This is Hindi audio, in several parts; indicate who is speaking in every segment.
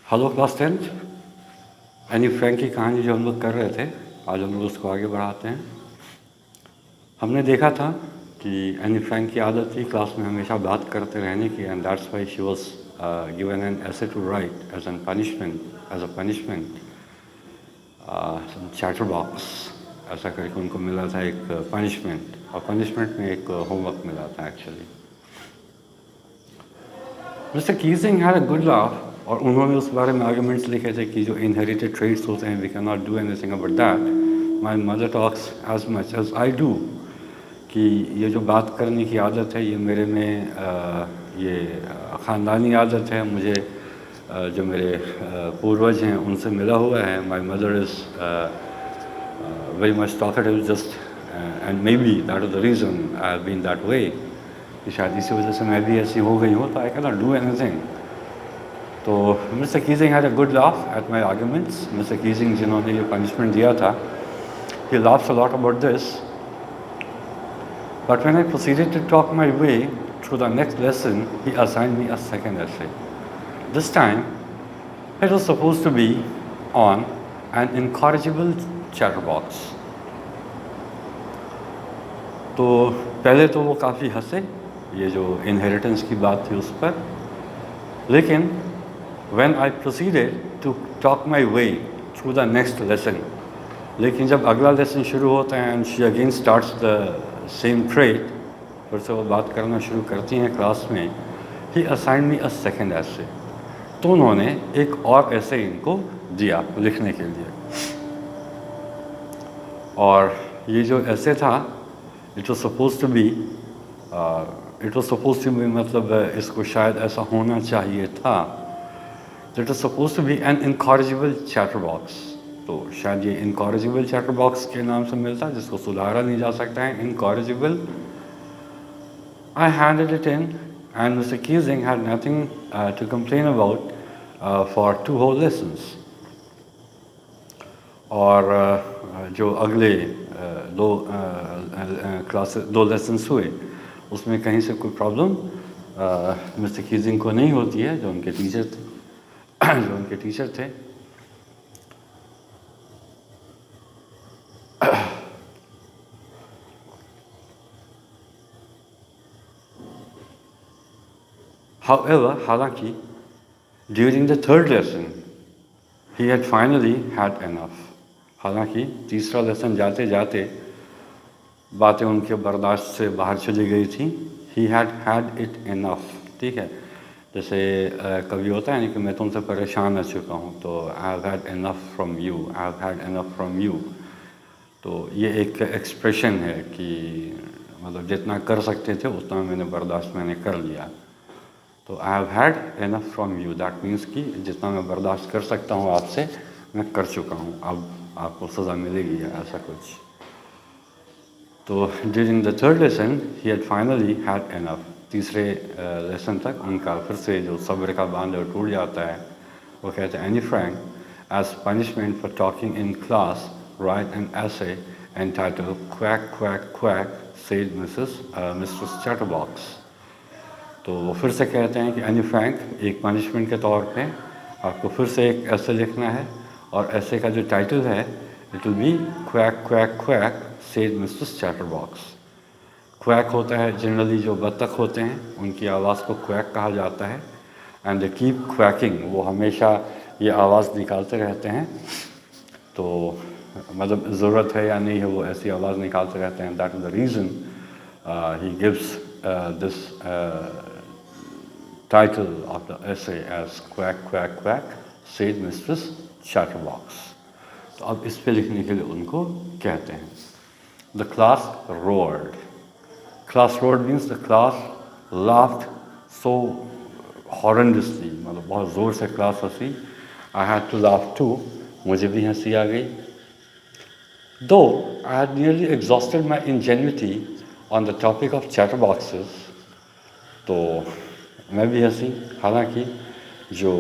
Speaker 1: Hello class tenth. Anne Frank की कहानी जो हम लोग कर रहे थे, आज हम लोग उसको आगे बढ़ाते हैं। हमने देखा था कि एनी फ्रैंक की आदत थी क्लास में हमेशा बात करते रहने की, and that's why she was given an essay to write as an punishment, as a punishment chatterbox ऐसा करके उनको मिला था एक पनिशमेंट, और पनिशमेंट में एक होमवर्क मिला था actually. Mister Keesing had a good laugh, और उन्होंने उस बारे में आर्गूमेंट्स लिखे थे कि जो इनहेरिटेड ट्रेड्स होते हैं we can not do anything about that. My mother talks as much as I do, कि ये जो बात करने की आदत है ये मेरे में ये ख़ानदानी आदत है, मुझे जो मेरे पूर्वज हैं उनसे मिला हुआ है। My mother is very much talkative just, and maybe that is the reason I have been that way, कि शायद इसी वजह से मैं भी ऐसी हो गई हूँ, तो I can not do anything. तो mister Keesing had a good laugh at my arguments. Mister Keesing जिन्होंने ये पनिशमेंट दिया था, he laughs a lot about this, but when I proceeded to talk my way through the next lesson, he assigned me a second essay. This time, it was supposed to be on an incorrigible chatterbox. तो पहले तो वो काफ़ी हंसे, ये जो इनहेरिटेंस की बात थी उस पर, लेकिन when I proceeded to talk my way through the next lesson, लेकिन जब अगला लेसन शुरू होता है and she again starts the same trade, फिर से वो बात करना शुरू करती हैं क्लास में, ही असाइन मी अ सेकेंड ऐसे, तो उन्होंने एक और ऐसे इनको दिया लिखने के लिए। और ये जो ऐसे था, it was suppose to be मतलब इसको शायद ऐसा होना चाहिए था, it was suppose to be an incorrigible chatterbox. तो शायद ये इनकॉरिजिबल चैटर बॉक्स के नाम से मिलता है, जिसको सुधारा नहीं जा सकता है, incorrigible. I handed it in, and Mr. Keesing had nothing to complain about for 2 whole lessons. और जो अगले दो लेसन्स हुए उसमें कहीं से कोई प्रॉब्लम मिस्टर कीजिंग को नहीं होती है, जो उनके टीचर थे। However, हालांकि during the third lesson he had finally had enough. हालांकि तीसरा लेसन जाते जाते बातें उनके बर्दाश्त से बाहर चली गई थी। He had had it enough, ठीक है। जैसे कभी होता है ना कि मैं तुमसे परेशान हो चुका हूँ, तो I have had enough from you, I have had enough from you। तो ये एक एक्सप्रेशन है कि मतलब जितना कर सकते थे उतना मैंने कर लिया। तो I have had enough from you, that means कि जितना मैं बर्दाश्त कर सकता हूँ आपसे मैं कर चुका हूँ, अब आपको सज़ा मिलेगी या ऐसा कुछ। तो during the third lesson he had finally had enough. तीसरे लेसन तक उनका फिर से जो सब्र का बांध टूट जाता है। वो कहते हैं, Anne Frank as punishment for talking in class write an essay entitled quack quack quack said Mr Chatterbox. तो वो फिर से कहते हैं कि एनी फ्रैंक एक पनिशमेंट के तौर पे आपको फिर से एक ऐसे लिखना है, और ऐसे का जो टाइटल है it will B quack quack quack said Mr chatterbox. Quack होता है जनरली जो बत्तख होते हैं उनकी आवाज़ को क्वैक कहा जाता है, एंड दे कीप क्वैकिंग, वो हमेशा ये आवाज़ निकालते रहते हैं। तो मतलब ज़रूरत है या नहीं है वो ऐसी आवाज़ निकालते रहते हैं। That is the reason he gives this title of the essay as quack quack quack said Mistress Chatterbox। तो अब इस पे लिखने के लिए उनको कहते हैं, the class roared। class roared means the class laughed so horrendously, मतलब बहुत ज़ोर से क्लास हंसी। I had to laugh too, मुझे भी हंसी आ गई। though I had nearly exhausted my ingenuity on the topic of chatterboxes, तो मैं भी हंसी। हालांकि जो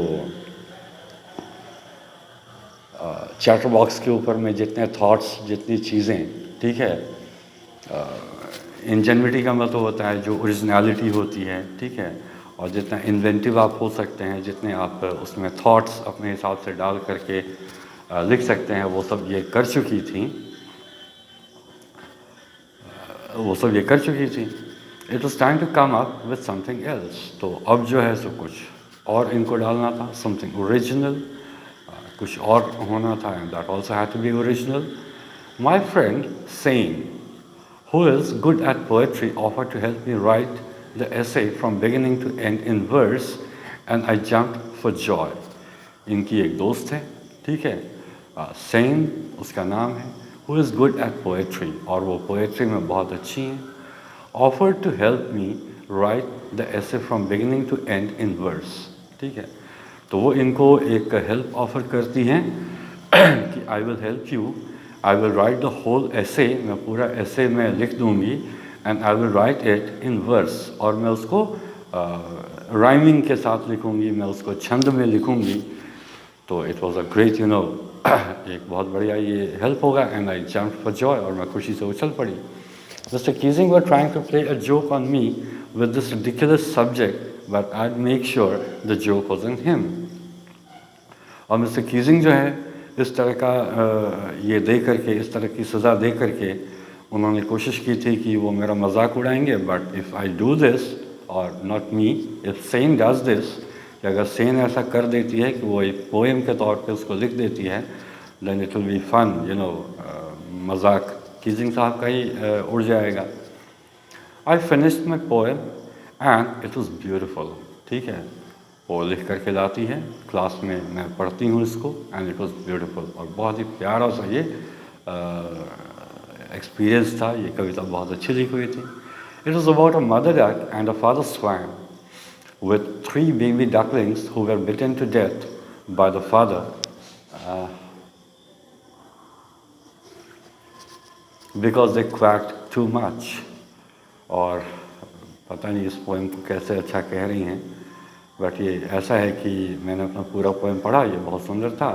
Speaker 1: चैटर बॉक्स के ऊपर में जितने थॉट्स, जितनी चीज़ें, ठीक है, इंजेन्युइटी का मतलब होता है जो ओरिजिनलिटी होती है, ठीक है, और जितना इन्वेंटिव आप हो सकते हैं, जितने आप उसमें थॉट्स अपने हिसाब से डाल करके लिख सकते हैं, वो सब ये कर चुकी थी, it was time to come up with something else. तो अब जो है सो कुछ और इनको डालना था, समथिंग ओरिजिनल, कुछ और होना था, and that also had to be original. My friend Sanne, who is good at poetry, offered to help me write the essay from beginning to end in verse, and I jumped for joy. इनकी एक दोस्त है, ठीक है, सेन उसका नाम है, who is good at poetry, और वो पोएट्री में बहुत अच्छी हैं, offered to help me write the essay from beginning to end in verse, ठीक है। तो वो इनको एक हेल्प ऑफर करती हैं कि I will help you, I will write the whole essay, मैं पूरा ऐसे में लिख दूंगी, and I will write it in verse, और मैं उसको राइमिंग के साथ लिखूंगी, मैं उसको छंद में लिखूंगी। तो इट वाज अ ग्रेट एक बहुत बढ़िया ये हेल्प होगा, and I jumped for Joy, और मैं खुशी से उछल पड़ी। Mr. Keesing were trying to play a joke on me with this ridiculous subject, but I'd make sure the joke wasn't him. और मिस्टर कीजिंग जो है इस तरह का ये दे करके, इस तरह की सज़ा दे करके उन्होंने कोशिश की थी कि वो मेरा मजाक उड़ाएंगे, but if I do this, और not me, if Sanne does this, कि अगर सेन ऐसा कर देती है कि वो एक पोएम के तौर पे उसको लिख देती है, then it will be fun, मजाक कीजिंग साहब का ही उड़ जाएगा। I finished my poem and it was beautiful, ठीक है, वो लिख करके लाती है, क्लास में मैं पढ़ती हूँ इसको, एंड इट वॉज ब्यूटिफुल, और बहुत ही प्यारा सा ये एक्सपीरियंस था, ये कविता बहुत अच्छी लिखी हुई थी। It was about a mother duck and a father swan with 3 baby ducklings who were beaten to death by the father because they quacked too much। और पता नहीं इस पोएम को कैसे अच्छा कह रही हैं, बट ये ऐसा है कि मैंने अपना पूरा पोएम पढ़ा, ये बहुत सुंदर था,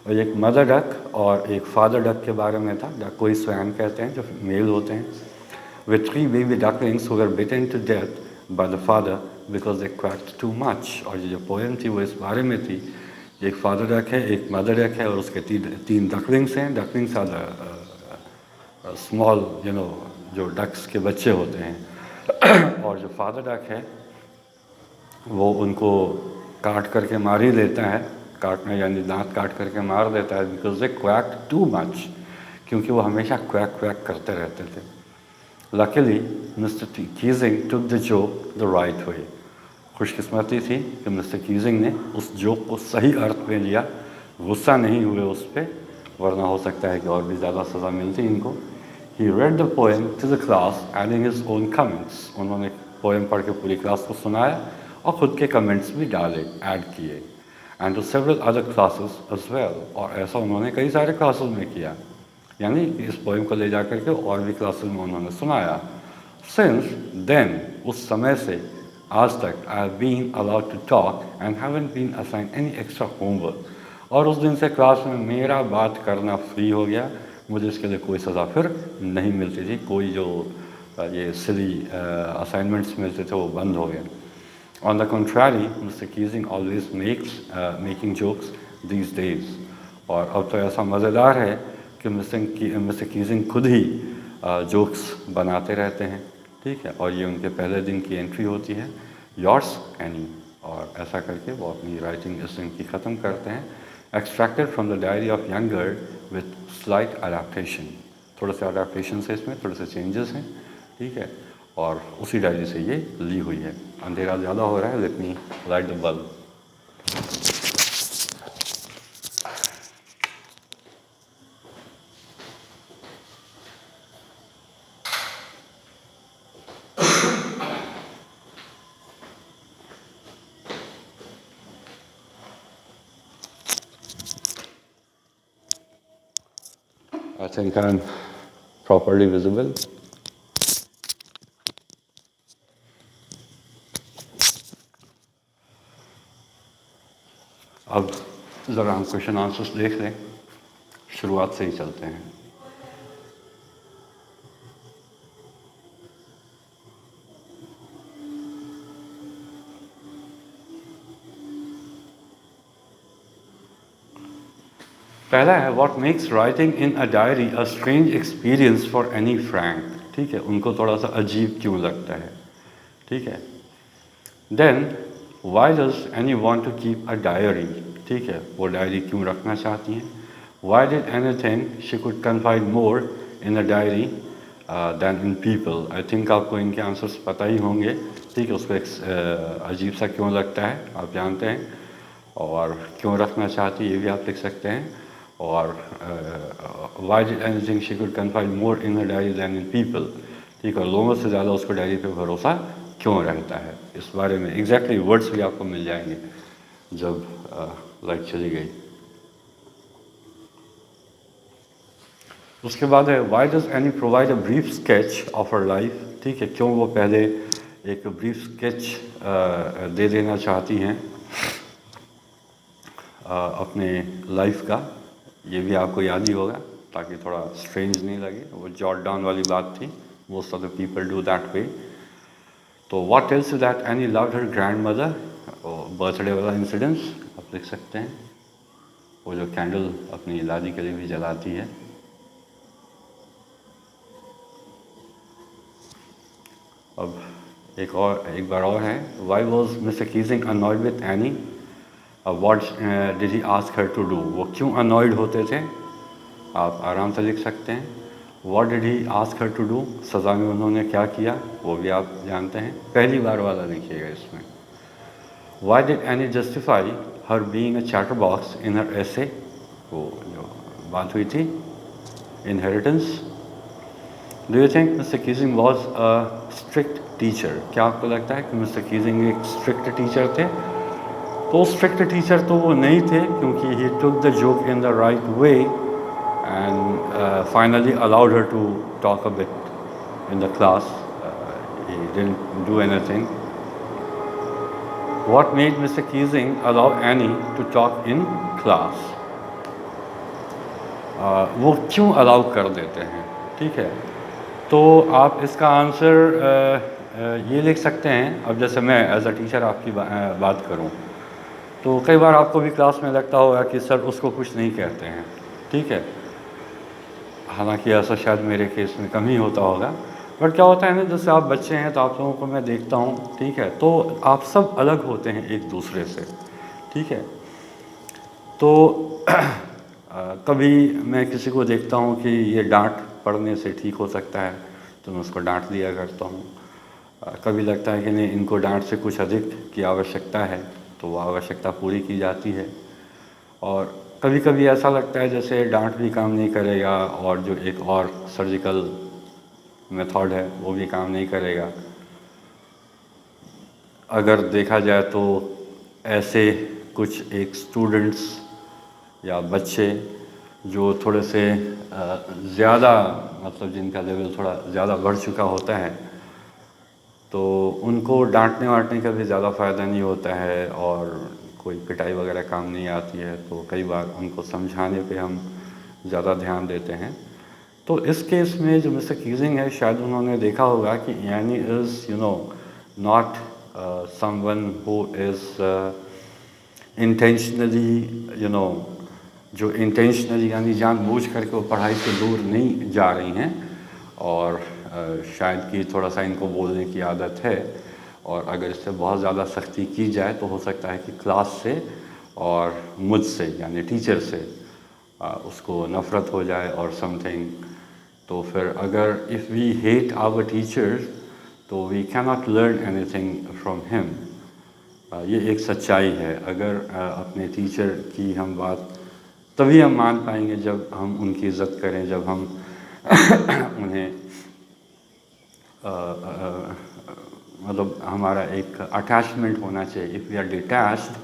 Speaker 1: और एक मदर डक और एक फादर डक के बारे में था, डक को ही स्वैन कहते हैं जो मेल होते हैं। With 3 baby ducklings who were beaten to death by the father because they quacked too much। और ये जो पोएम थी वो इस बारे में थी, एक फादर डक है, एक मदर डक है, और उसके तीन डकलिंग्स हैं। डकलिंग्स आर स्मॉल जो डक्स के बच्चे होते हैं और जो फादर डक है वो उनको काट करके मार ही देता है, काटना यानी दांत काट करके मार देता है, because they quack too much, क्योंकि वो हमेशा क्वैक क्वैक करते रहते थे। Luckily mister Keesing took the joke the right way. खुशकिस्मती थी कि मिस्टर कीजिंग ने उस जोक को सही अर्थ में लिया, गुस्सा नहीं हुए उस पर, वरना हो सकता है कि और भी ज़्यादा सज़ा मिलती इनको। He read the poem to the class adding his own comments. उन्होंने पोएम पढ़ के पूरी क्लास को सुनाया और ख़ुद के कमेंट्स भी डाले, ऐड किए, and to several other classes as well. और ऐसा उन्होंने कई सारे क्लासेस में किया, यानी इस पोएम को ले जा करके और भी क्लासेस में उन्होंने सुनाया। सिंस देन, उस समय से आज तक, I have been allowed to talk and haven't been assign any extra homework. और उस दिन से क्लास में मेरा बात करना फ्री हो गया, मुझे इसके लिए कोई सज़ा फिर नहीं मिलती थी, कोई जो ये सिली असाइनमेंट्स मिलते थे वो बंद हो गए। On the contrary, Mr. Keesing always making jokes these days। और अब तो ऐसा मज़ेदार है कि मिस्टर कीजिंग खुद ही जोक्स बनाते रहते हैं, ठीक है, और ये उनके पहले दिन की एंट्री होती है, योर्स एनी, और ऐसा करके वो अपनी राइटिंग इस दिन की ख़त्म करते हैं। Extracted from the diary of young girl with slight adaptation. थोड़े से अडेप्टेशन है इसमें, थोड़े से चेंजेस हैं, ठीक है, और उसी डायरी से ये ली हुई है। अंधेरा ज़्यादा हो रहा है, let me light the bulb. I think I'm properly visible. अब ज़रा हम क्वेश्चन आंसर्स देख लें, शुरुआत से ही चलते हैं। पहला है what makes writing in a diary a strange experience for Anne Frank, ठीक है, उनको थोड़ा सा अजीब क्यों लगता है, ठीक है। Then why does Annie want to keep a diary, ठीक है, वो डायरी क्यों रखना चाहती हैं। Why did anything she could confide more in a diary than in people. I think आपको इनके आंसर्स पता ही होंगे, ठीक है, उसको एक अजीब सा क्यों लगता है आप जानते हैं, और क्यों रखना चाहती है ये भी आप लिख सकते हैं, और why did anything she could confide more in a diary than in people, ठीक है, लोगों से ज़्यादा उसको डायरी पे भरोसा क्यों रहता है। इस बारे में एग्जैक्टली वर्ड्स भी आपको मिल जाएंगे जब लाइट चली गई। उसके बाद है Y does any provide a brief sketch of her life, ठीक है, क्यों वो पहले एक ब्रीफ स्केच दे देना चाहती हैं अपने लाइफ का। ये भी आपको याद ही होगा ताकि थोड़ा स्ट्रेंज नहीं लगे, वो जॉट डाउन वाली बात थी, most of the people do that way. तो what tells you that Anne loved her grandmother, birthday वाला इंसिडेंस आप लिख सकते हैं, वो जो कैंडल अपनी दादी के लिए भी जलाती है। अब एक बार और है, why was Mister Keesing annoyed with Annie, what did he ask her to do, वो क्यों अनॉयड होते थे, आप आराम से लिख सकते हैं। What did he ask her to do, सज़ा में उन्होंने क्या किया, वो भी आप जानते हैं, पहली बार वाला लिखिएगा इसमें। Why did Anne justify her being a chatterbox in her essay, वो जो बात हुई थी inheritance. Do you think mister Keesing was a strict teacher, क्या आपको लगता है कि मिस्टर कीजिंग एक स्ट्रिक्ट टीचर थे। तो स्ट्रिक्ट टीचर तो वो नहीं थे, क्योंकि he took the joke in the right way and finally allowed her to talk a bit in the class, he didn't do anything. What made mister Keesing allow any two talk in class, वो क्यों अलाउ कर देते हैं, ठीक है। तो आप इसका आंसर ये लिख सकते हैं। अब जैसे मैं एज अ टीचर आपकी बात करूं, तो कई बार आपको भी क्लास में लगता होगा कि सर उसको कुछ नहीं कहते हैं, ठीक है, हालांकि ऐसा शायद मेरे केस में कम ही होता होगा, बट क्या होता है ना, जैसे आप बच्चे हैं तो आप लोगों को मैं देखता हूँ, ठीक है, तो आप सब अलग होते हैं एक दूसरे से, ठीक है। तो कभी मैं किसी को देखता हूँ कि ये डांट पड़ने से ठीक हो सकता है, तो मैं उसको डांट दिया करता हूँ। कभी लगता है कि नहीं, इनको डांट से कुछ अधिक की आवश्यकता है, तो वो आवश्यकता पूरी की जाती है। और कभी कभी ऐसा लगता है जैसे डांट भी काम नहीं करेगा, और जो एक और सर्जिकल मेथड है वो भी काम नहीं करेगा। अगर देखा जाए तो ऐसे कुछ एक स्टूडेंट्स या बच्चे जो थोड़े से ज़्यादा, मतलब जिनका लेवल थोड़ा ज़्यादा बढ़ चुका होता है, तो उनको डांटने वाटने का भी ज़्यादा फ़ायदा नहीं होता है, और कोई पिटाई वगैरह काम नहीं आती है, तो कई बार उनको समझाने पे हम ज़्यादा ध्यान देते हैं। तो इस केस में जो मिस्टर कीजिंग है, शायद उन्होंने देखा होगा कि यानी is not someone who is intentionally जो इंटेंशनली यानी जानबूझ करके वो पढ़ाई से दूर नहीं जा रही हैं, और शायद कि थोड़ा सा इनको बोलने की आदत है, और अगर इससे बहुत ज़्यादा सख्ती की जाए तो हो सकता है कि क्लास से और मुझसे यानी टीचर से उसको नफ़रत हो जाए और समथिंग। तो फिर अगर if we hate our teachers, तो we can not learn anything from him. ये एक सच्चाई है। अगर अपने टीचर की हम बात तभी हम मान पाएंगे जब हम उनकी इज़्ज़त करें, जब हम उन्हें मतलब हमारा एक अटैचमेंट होना चाहिए। इफ़ वी आर डिटैच्ड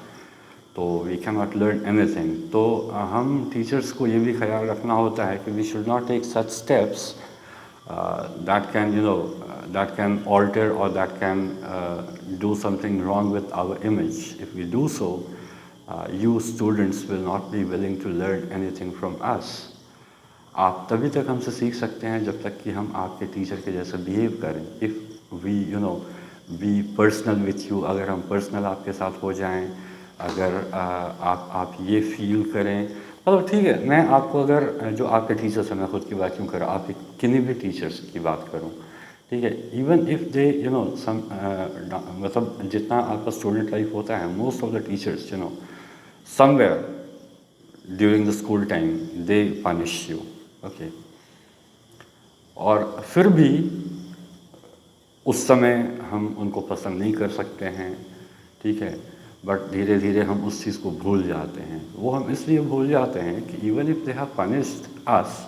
Speaker 1: तो we can not learn anything. तो हम टीचर्स को ये भी ख्याल रखना होता है कि we should not take such steps that can alter or that can do something wrong with our image. If we do so, you students will not be willing to learn anything from us. आप तभी तक हमसे सीख सकते हैं जब तक कि हम आपके टीचर के जैसे बिहेव करें। If we be personal with you, अगर हम पर्सनल आपके साथ हो जाएं, अगर आप ये फील करें मतलब ठीक है, मैं आपको अगर जो आपके टीचर्स हैं, मैं खुद की बात क्यों कर रहा हूँ, आपके किन्हीं भी टीचर्स की बात करूँ, ठीक है, even if they you know some मतलब जितना आपका स्टूडेंट लाइफ होता है, most of the teachers you know somewhere during the school time they punish you, okay, और फिर भी उस समय हम उनको पसंद नहीं कर सकते हैं, ठीक है, बट धीरे धीरे हम उस चीज़ को भूल जाते हैं। वो हम इसलिए भूल जाते हैं कि even if they have punished us,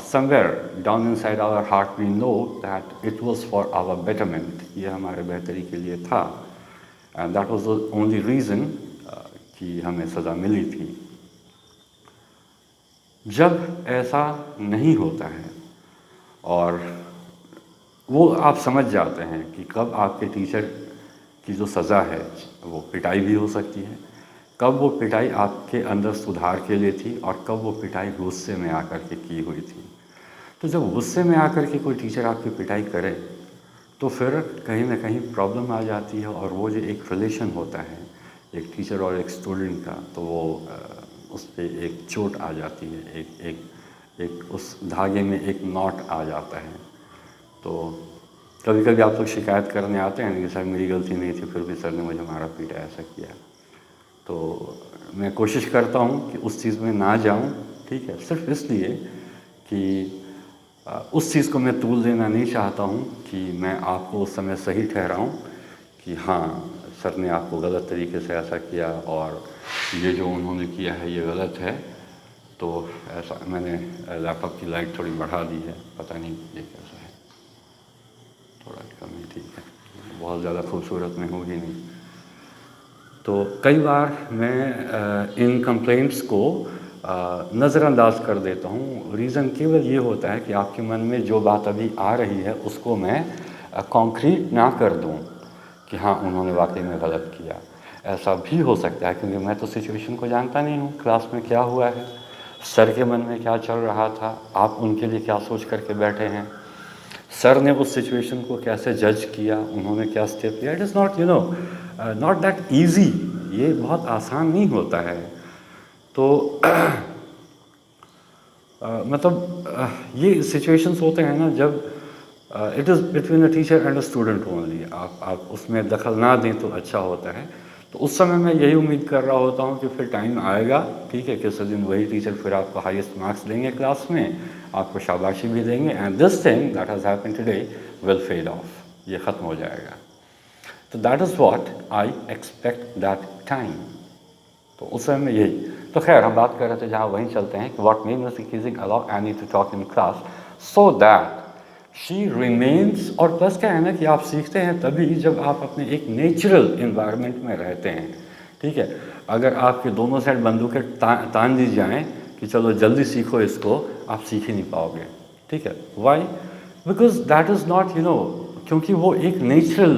Speaker 1: somewhere down inside our heart we know that it was for our betterment, ये हमारे बेहतरी के लिए था, and that was the only reason कि हमें सज़ा मिली थी। जब ऐसा नहीं होता है और वो आप समझ जाते हैं कि कब आपके टीचर की जो सज़ा है वो पिटाई भी हो सकती है, कब वो पिटाई आपके अंदर सुधार के लिए थी और कब वो पिटाई गुस्से में आकर के की हुई थी। तो जब गुस्से में आकर के कोई टीचर आपकी पिटाई करे तो फिर कहीं ना कहीं प्रॉब्लम आ जाती है, और वो जो एक रिलेशन होता है एक टीचर और एक स्टूडेंट का, तो वो उस पर एक चोट आ जाती है, एक उस धागे में एक नॉट आ जाता है। तो कभी कभी आप लोग शिकायत करने आते हैं कि सर मेरी गलती नहीं थी, फिर भी सर ने मुझे मारा पीटा, ऐसा किया। तो मैं कोशिश करता हूँ कि उस चीज़ में ना जाऊँ, ठीक है, सिर्फ इसलिए कि उस चीज़ को मैं तूल देना नहीं चाहता हूँ कि मैं आपको उस समय सही ठहराऊँ कि हाँ सर ने आपको गलत तरीके से ऐसा किया और ये जो उन्होंने किया है ये गलत है। तो ऐसा मैंने लैपटॉप की लाइट थोड़ी बढ़ा दी है, पता नहीं ये कैसा है, थोड़ा कम ही ठीक है, बहुत ज़्यादा खूबसूरत में होगी नहीं। तो कई बार मैं इन कंप्लेंट्स को नज़रअंदाज कर देता हूँ। रीज़न केवल ये होता है कि आपके मन में जो बात अभी आ रही है उसको मैं कॉन्क्रीट ना कर दूँ कि हाँ उन्होंने वाकई में गलत किया। ऐसा भी हो सकता है क्योंकि मैं तो सिचुएशन को जानता नहीं हूँ, क्लास में क्या हुआ है, सर के मन में क्या चल रहा था, आप उनके लिए क्या सोच करके बैठे हैं, सर ने उस सिचुएशन को कैसे जज किया, उन्होंने क्या स्टेप लिया। It is not you no not that easy, ये बहुत आसान नहीं होता है। तो मतलब ये सिचुएशंस होते हैं ना जब it is between a teacher and a student only, आप उसमें दखल ना दें तो अच्छा होता है। तो उस समय मैं यही उम्मीद कर रहा होता हूँ कि फिर टाइम आएगा, ठीक है, किसी दिन वही टीचर फिर आपको हाईएस्ट मार्क्स देंगे क्लास में, आपको शाबाशी भी देंगे, and this thing that has happened today will fade off, ये ख़त्म हो जाएगा। तो that is what I expect that time. तो उस समय में यही। तो खैर हम बात कर रहे थे जहाँ वहीं चलते हैं कि what made miss increasing allow any two talk in class so that she remains. और प्लस क्या है ना कि आप सीखते हैं तभी जब आप अपने एक नेचुरल इन्वायरमेंट में रहते हैं, ठीक है। अगर आपके दोनों साइड बंदूकें तान दी जाएँ कि चलो जल्दी सीखो इसको, आप सीख ही नहीं पाओगे, ठीक है। Why? Because that is not you know, क्योंकि वो एक नेचुरल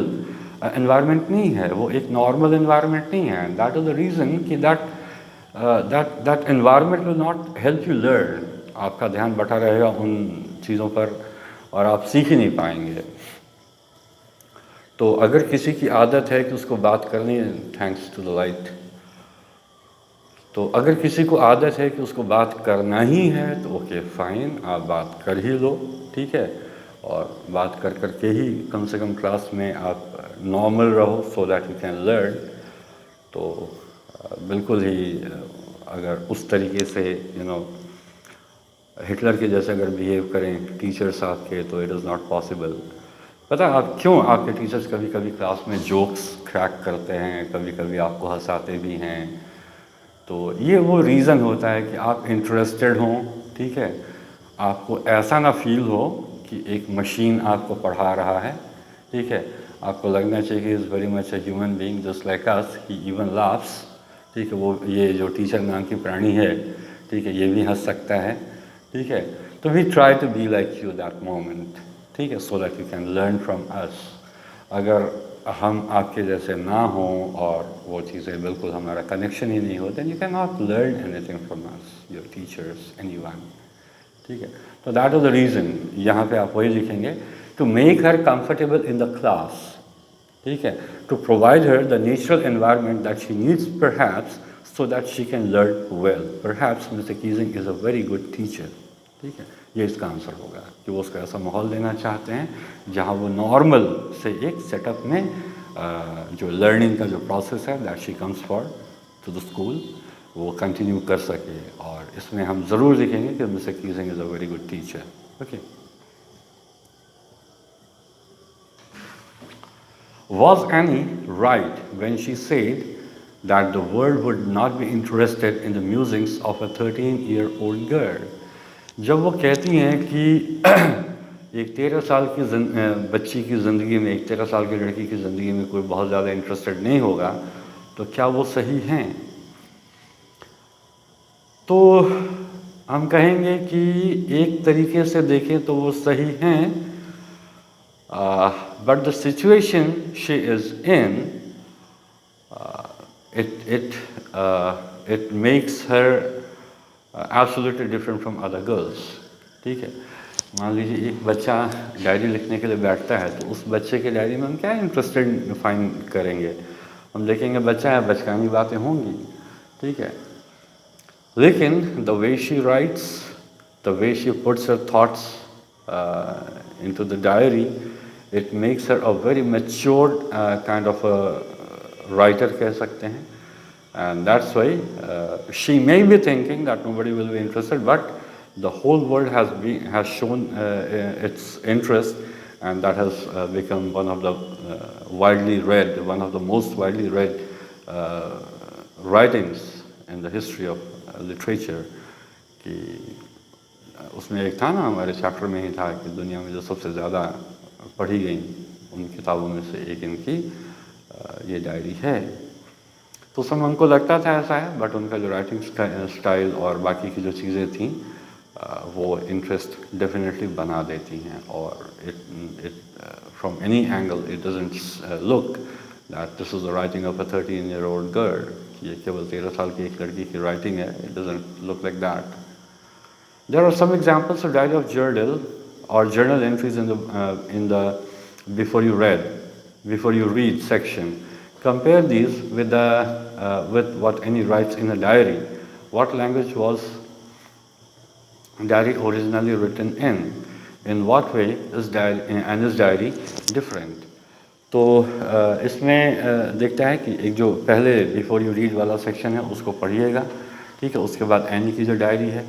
Speaker 1: एनवायरनमेंट नहीं है, वो एक नॉर्मल एनवायरनमेंट नहीं है। दैट इज़ द रीज़न कि that environment will not help you learn. आपका ध्यान बटा रहेगा उन चीज़ों पर और आप सीख ही नहीं पाएंगे। तो अगर किसी की आदत है कि उसको बात करनी है, थैंक्स टू द लाइट, तो अगर किसी को आदत है कि उसको बात करना ही है तो ओके फाइन, आप बात कर ही लो, ठीक है। और बात कर करके ही कम से कम क्लास में आप नॉर्मल रहो सो दैट यू कैन लर्न। तो बिल्कुल ही अगर उस तरीके से यू नो हिटलर के जैसे अगर बिहेव करें टीचर्स आपके तो इट इज़ नॉट पॉसिबल। पता है आप क्यों आपके टीचर्स कभी कभी क्लास में जोक्स क्रैक करते हैं, कभी कभी आपको हंसाते भी हैं? तो ये वो रीज़न होता है कि आप इंटरेस्टेड हों, ठीक है, आपको ऐसा ना फील हो कि एक मशीन आपको पढ़ा रहा है, ठीक है। आपको लगना चाहिए कि is very much a human being just like us, he even laughs, ठीक है। वो ये जो टीचर नाम की प्राणी है, ठीक है, ये भी हंस सकता है, ठीक है। तो we try to be like you that moment, ठीक है, so that you can learn from us. अगर हम आपके जैसे ना हों और वो चीज़ें बिल्कुल हमारा कनेक्शन ही नहीं हो, then you can not learn anything from us, your teachers, anyone, ठीक है। तो दैट इज़ द रीज़न, यहाँ पे आप वही लिखेंगे, to make her comfortable in the class, ठीक है, to provide her the natural environment that she needs perhaps so that she can learn well. Perhaps Mr. Keesing is a very good teacher. ठीक है, ये इसका आंसर होगा कि वो उसको ऐसा माहौल देना चाहते हैं जहाँ वो नॉर्मल से एक सेटअप में जो लर्निंग का जो प्रोसेस है that she comes for to the school वो कंटिन्यू कर सके। और इसमें हम ज़रूर लिखेंगे कि mister Keesing is a very good teacher. Okay, Was Annie right when she said that the world would not be interested in the musings of a 13-year-old girl? जब वो कहती हैं कि एक 13 साल की बच्ची की ज़िंदगी में, एक 13 साल की लड़की की ज़िंदगी में कोई बहुत ज़्यादा इंटरेस्टेड नहीं होगा, तो क्या वो सही हैं? तो हम कहेंगे कि एक तरीके से देखें तो वो सही हैं, but the situation she is in, it makes her absolutely different from other girls। ठीक है, मान लीजिए एक बच्चा डायरी लिखने के लिए बैठता है तो उस बच्चे के डायरी में हम क्या इंटरेस्टेड फाइंड करेंगे? हम देखेंगे बच्चा है, बचकानी बातें होंगी, ठीक है। लेकिन the way she writes, the way she puts her thoughts into the diary, it makes her a very matured kind of a writer कह सकते हैं। and that's why she may be thinking that nobody will be interested, but the whole world has shown its interest, and that has become one of the one of the most widely read writings in the history of literature। कि उसमें एक था ना, हमारे चैप्टर में ही था कि दुनिया में जो सबसे ज़्यादा पढ़ी गई उन किताबों में से एक इनकी ये डायरी है। तो सब हमको लगता था ऐसा है, बट उनका जो राइटिंग स्टाइल और बाकी की जो चीज़ें थी वो इंटरेस्ट डेफिनेटली बना देती हैं। और it from any angle it doesn't look that this is the writing of a 13-year-old girl. ये केवल 13 साल की एक लड़की की राइटिंग है। It doesn't look like that. There are some examples of diary of journal or journal entries in the before you read section. Compare these with what Annie writes in a diary. What language was diary originally written in? In what way is Annie's diary different? तो इसमें देखता है कि एक जो पहले बिफोर यू रीड वाला सेक्शन है उसको पढ़िएगा, ठीक है। उसके बाद एनी की जो डायरी है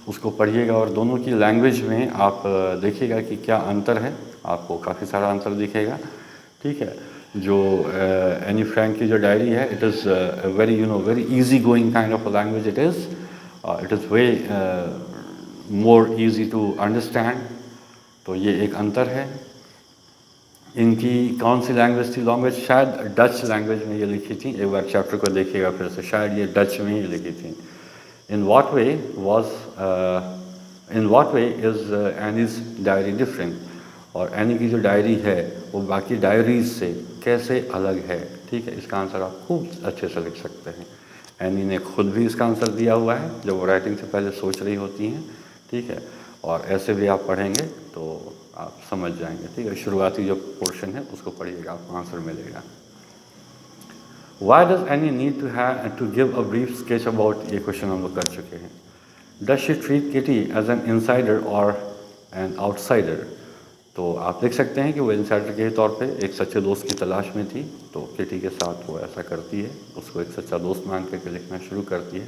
Speaker 1: उसको पढ़िएगा और दोनों की लैंग्वेज में आप देखिएगा कि क्या अंतर है। आपको काफ़ी सारा अंतर दिखेगा, ठीक है। जो एनी फ्रैंक की जो डायरी है, it is very easy going kind of a language. It is way more easy to understand. तो ये एक अंतर है। इनकी कौन सी लैंग्वेज थी? लैंग्वेज शायद डच लैंग्वेज में ये लिखी थी। एक बार चैप्टर को देखिएगा फिर से, शायद ये डच में ही लिखी थी। In what way is Annie's diary different? और एनी की जो डायरी है वो बाकी डायरीज से कैसे अलग है, ठीक है। इसका आंसर आप खूब अच्छे से लिख सकते हैं। एनी ने खुद भी इसका आंसर दिया हुआ है जब वो राइटिंग से पहले सोच रही होती हैं, ठीक है। और ऐसे भी आप पढ़ेंगे तो आप समझ जाएंगे, ठीक है। शुरुआती जो पोर्शन है उसको पढ़िएगा, आपको आंसर मिलेगा। Why does Annie need to give a brief sketch about, ये क्वेश्चन हम लोग कर चुके हैं। Does she treat Kitty as an insider or an outsider? तो आप देख सकते हैं कि वो इंसाइडर के तौर पे एक सच्चे दोस्त की तलाश में थी, तो किटी के साथ वो ऐसा करती है, उसको एक सच्चा दोस्त मान करके लिखना शुरू करती है।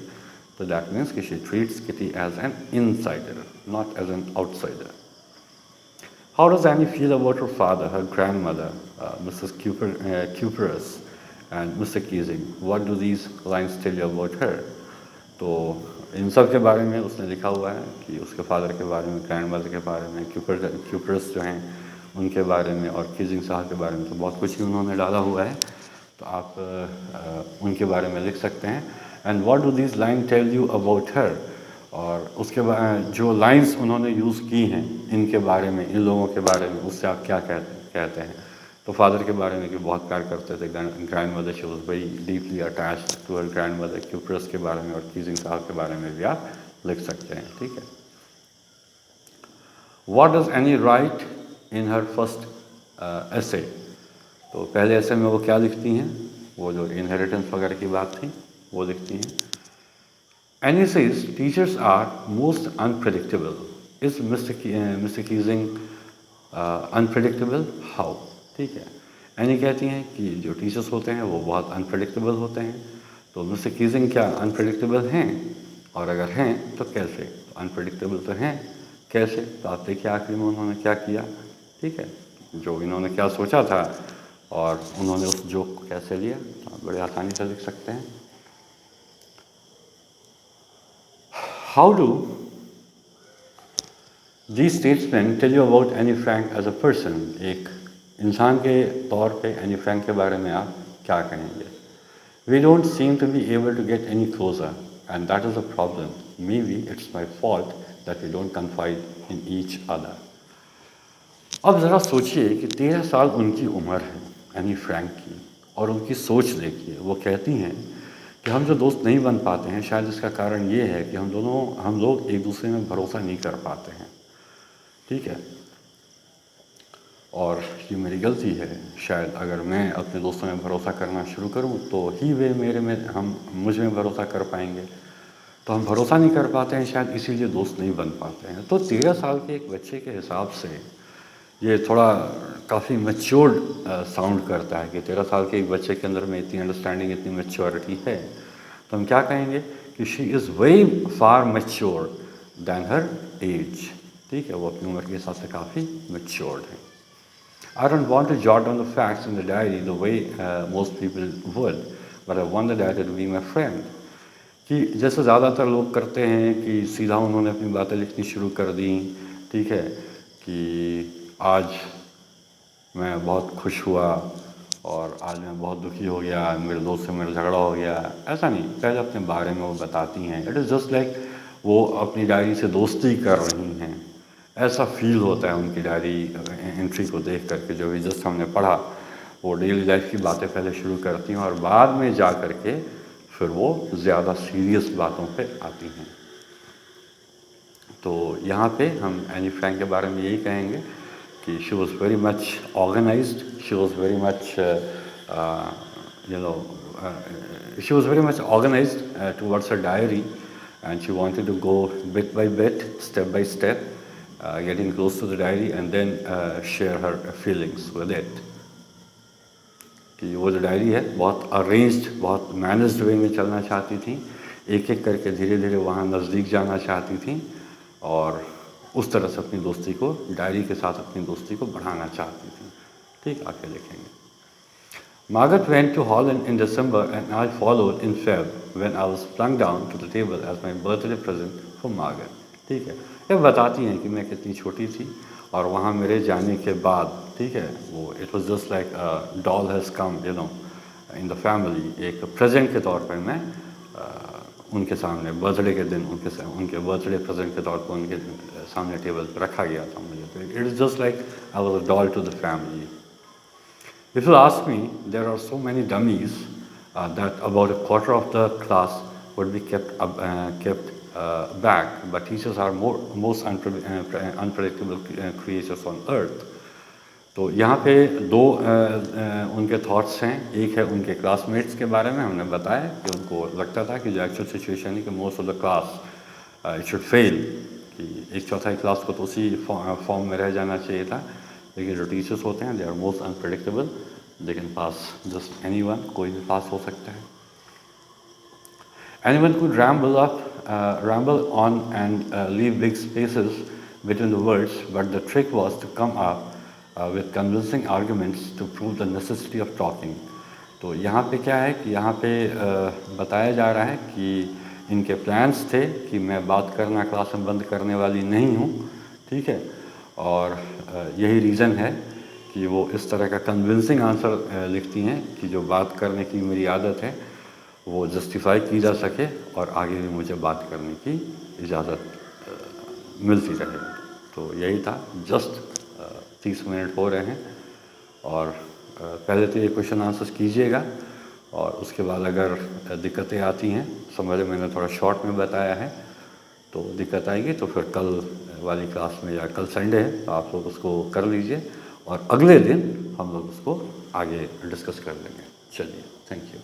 Speaker 1: तो दैट मीन्स कि she treats Kitty as an insider, not as an outsider. How does Annie feel about her father, her grandmother, Mrs. Cuperus, and Mr. Keesing? What do these lines tell you about her? तो इन सब के बारे में उसने लिखा हुआ है कि उसके फादर के बारे में, ग्रैंडमदर के बारे में, क्यूपरस जो हैं उनके बारे में, और कीजिंग साहब के बारे में तो बहुत कुछ ही उन्होंने डाला हुआ है। तो आप उनके बारे में लिख सकते हैं। And what do these line tell you about her? और उसके जो लाइंस उन्होंने यूज़ की हैं इनके बारे में, इन लोगों के बारे में, उससे आप क्या कहते हैं? तो फादर के बारे में कि बहुत प्यार करते थे, grandmother she was very deeply attached to her grandmother. Kuperus के बारे में और कीजिंग साहब के बारे में भी आप लिख सकते हैं, ठीक है। What does Anne write in her first essay? तो पहले एसे में वो क्या लिखती हैं? वो जो इनहेरिटेंस वगैरह की बात थी वो लिखती हैं। And he says teachers are most unpredictable. Is Mr. Keesing unpredictable how? ठीक है, एनी कहती हैं कि जो टीचर्स होते हैं वो बहुत अनप्रडिक्टेबल होते हैं। तो मिस्टर कीजिंग क्या अनप्रडिक्टेबल हैं? और अगर हैं तो कैसे? तो अनप्रडिक्टेबल तो हैं, कैसे? तो आप देखिए आखिरी में उन्होंने क्या किया। ठीक है, जो इन्होंने क्या सोचा था और उन्होंने उस जोक को कैसे लिया, तो आप बड़े आसानी से लिख सकते हैं। How do These statements tell you about Anne Frank as a person. एक इंसान के तौर पे एनी फ्रैंक के बारे में आप क्या कहेंगे? We don't seem to be able to get any closer, and that is a problem. Maybe it's my fault that we don't confide in each other. अब ज़रा सोचिए कि 13 साल उनकी उम्र है एनी फ्रैंक की, और उनकी सोच देखिए। वो कहती हैं कि हम जो दोस्त नहीं बन पाते हैं, शायद इसका कारण ये है कि हम लोग एक दूसरे में भरोसा नहीं कर पाते हैं। ठीक है, और ये मेरी गलती है। शायद अगर मैं अपने दोस्तों में भरोसा करना शुरू करूं तो ही वे मुझ में भरोसा कर पाएंगे। तो हम भरोसा नहीं कर पाते हैं, शायद इसीलिए दोस्त नहीं बन पाते हैं। तो 13 साल के एक बच्चे के हिसाब से ये थोड़ा काफ़ी मैच्योर्ड साउंड करता है कि 13 साल के एक बच्चे के अंदर में इतनी अंडरस्टैंडिंग, इतनी मैच्योरिटी है। तो हम क्या कहेंगे कि she is very far mature than her age. ठीक है, वो अपनी उम्र के हिसाब से काफ़ी मैच्योर्ड है। I don't want to jot down the facts in the diary the way most people would, but I want the diary to be my friend. कि जैसे ज़्यादातर लोग करते हैं कि सीधा उन्होंने अपनी बातें लिखनी शुरू कर दी। ठीक है, कि आज मैं बहुत खुश हुआ और आज मैं बहुत दुखी हो गया, मेरे दोस्त से मेरा झगड़ा हो गया। ऐसा नहीं, पहले अपने बारे में वो बताती हैं। इट इज़ जस्ट लाइक वो अपनी डायरी से दोस्ती कर रही हैं, ऐसा फील होता है उनकी डायरी एंट्री को देख करके। जो भी जस्ट हमने पढ़ा, वो डेली लाइफ की बातें पहले शुरू करती हैं और बाद में जा कर के फिर वो ज़्यादा सीरियस बातों पे आती हैं। तो यहाँ पे हम एनी फ्रैंक के बारे में यही कहेंगे कि she was very much organized, she was very much she was very much organized towards her diary, and she wanted to go bit by bit, step by step, getting close to the diary and then share her feelings with it. कि वो जो डायरी है बहुत अरेंज्ड, बहुत मैनेज्ड वे में चलना चाहती थी, एक एक करके धीरे धीरे वहाँ नज़दीक जाना चाहती थी और उस तरह से अपनी दोस्ती को, डायरी के साथ अपनी दोस्ती को बढ़ाना चाहती थी। ठीक, आगे लिखेंगे। Margaret went to Holland in December and I followed in Feb when I was flung down to the table as my birthday present for Margaret. ठीक है, ये बताती हैं कि मैं कितनी छोटी थी और वहाँ मेरे जाने के बाद, ठीक है, वो it was just like a doll has come you know in the family. एक प्रेजेंट के तौर पर मैं उनके सामने बर्थडे के दिन उनके बर्थडे प्रेजेंट के तौर पर उनके सामने टेबल पर रखा गया था मुझे। तो it is just like I was a doll to the family. If you ask me, there are so many dummies that about a quarter of the class would be kept back, but teachers are most unpredictable creatures on earth. तो यहाँ पे दो उनके थॉट्स हैं। एक है उनके क्लासमेट्स के बारे में, हमने बताया कि उनको लगता था कि जो एक्चुअल सिचुएशन है कि most of the class it should fail, कि एक चौथाई क्लास को तो उसी फॉर्म में रह जाना चाहिए था। लेकिन जो टीचर्स होते हैं they are most unpredictable, they can pass just anyone, कोई भी पास हो सकता है। Anyone could ramble on and leave big spaces between the words, but the trick was to come up with convincing arguments to prove the necessity of talking. तो यहाँ पे क्या है कि यहाँ पे बताया जा रहा है कि इनके प्लान्स थे कि मैं बात करना क्लास में बंद करने वाली नहीं हूँ। ठीक है, और यही रीज़न है कि वो इस तरह का कन्विंसिंग आंसर लिखती हैं कि जो बात करने की मेरी आदत है वो जस्टिफाई की जा सके और आगे भी मुझे बात करने की इजाज़त मिलती रहे। तो यही था। जस्ट 30 मिनट हो रहे हैं और पहले तो ये क्वेश्चन आंसर्स कीजिएगा और उसके बाद अगर दिक्कतें आती हैं, समझ मैंने थोड़ा शॉर्ट में बताया है, तो दिक्कत आएगी तो फिर कल वाली क्लास में या कल संडे है तो आप लोग उसको कर लीजिए और अगले दिन हम लोग उसको आगे डिस्कस कर लेंगे। चलिए, थैंक यू।